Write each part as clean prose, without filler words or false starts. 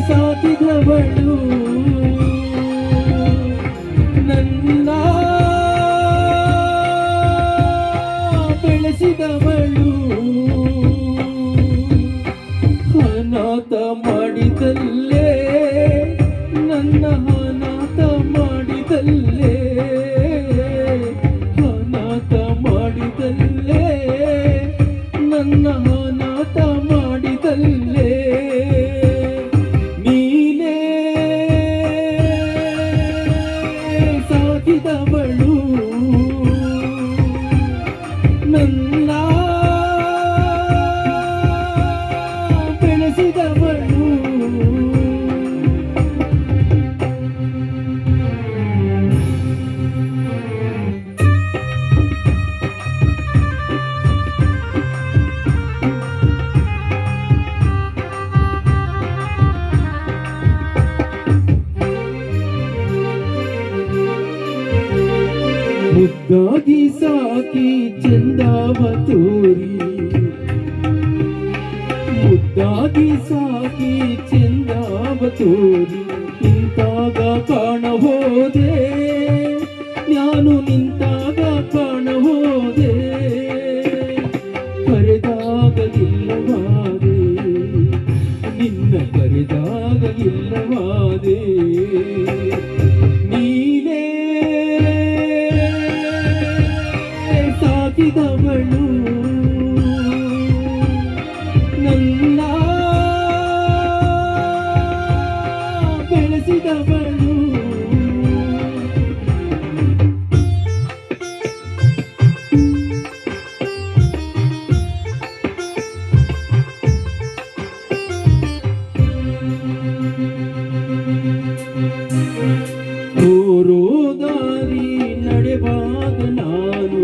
ಸಾಕಿದವಳು ನನ್ನ ಬೆಳೆಸಿದವಳು ಅನಾಥ ಮಾಡಿದಲ್ಲೇ ನನ್ನ ಅನಾಥ ಮಾಡಿದಲ್ಲೇ ಅನಾಥ ಮಾಡಿದಲ್ಲೇ ನನ್ನ ಅನಾಥ ಮಾಡಿದಲ್ಲೇ ನೀನೇ ಸಾಕಿದವಳು ನನ್ನ ಬೆಳೆಸಿದವಳು ಮುದ್ದಾಗಿ ಸಾಕಿ ಚಂದವ ತೋರಿ ಮುದ್ದಾಗಿ ಸಾಕಿ ಚಂದವ ತೋರಿ ನಿಂತಾಗ ಕಾಣಬೋದೆ ನಾನು ನಿಂತಾಗ ಕಾಣಬೋದೆ ಕರೆದಾಗ ಇಲ್ಲವಾದೆ ನಿನ್ನ ಕರೆದಾಗ ಇಲ್ಲವಾದೆ ನೀನೇ ಸಾಕಿದವಳು ನನ್ನ ಬೆಳೆಸಿದವಳು ತೋರೋ ದಾರಿ ನಡೆವಾಗ ನಾನು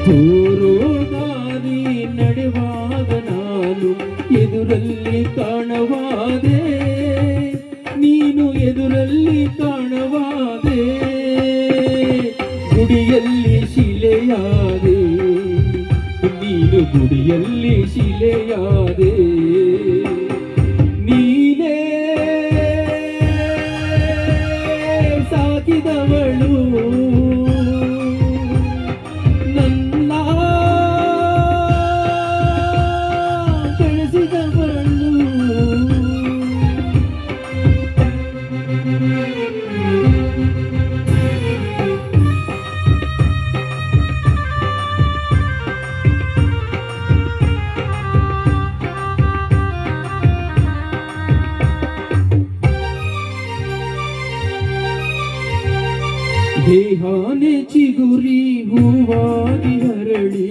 ತೋರೋ ದಾರಿ ನಡೆವಾಗ ನಾನು ಎದುರಲ್ಲಿ ಕಾಣವಾದೆ ನೀನು ಎದುರಲ್ಲಿ ಕಾಣವಾದೆ ಗುಡಿಯಲ್ಲಿ ಶಿಲೆಯಾದೆ ನೀನು ಗುಡಿಯಲ್ಲಿ ಶಿಲೆಯಾದೆ ನೀನೇ ಸಾಕಿದವಳು ನನ್ನ ಬೆಳೆಸಿದವಳು ದೇಹಾನೆ ಚಿಗುರಿ ಹೂವಾಗಿ ಹರಳಿ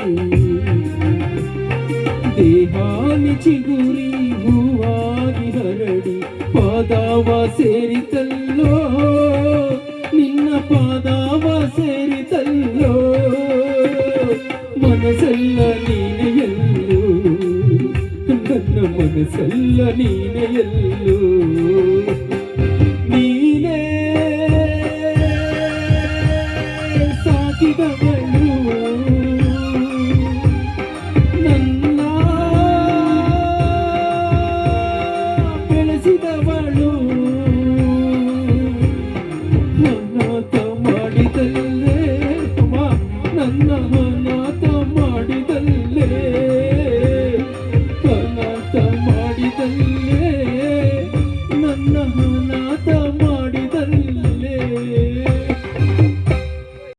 ದೇಹಾನೆ ಚಿಗುರಿ ಹೂವಾಗಿ ಹರಡಿ ಪಾದವ ಸೇರಿತಲ್ಲೋ ನಿನ್ನ ಪಾದವ ಸೇರಿತಲ್ಲೋ ಮನಸ್ಸೆಲ್ಲ ನೀನೆಯಲ್ಲೋ ನನ್ನ ಮನಸ್ಸೆಲ್ಲ ನೀನೆಯಲ್ಲೋ ನೀನೇ ಸಾಕಿದವಳು ನನ್ನ ಬೆಳೆಸಿದವಳು ಅನಾಥ ಮಾಡಿದಲ್ಲೇ ನನ್ನ ಅನಾಥ ಮಾಡಿದಲ್ಲೇ ಅನಾಥ ಮಾಡಿದಲ್ಲೇ ನನ್ನ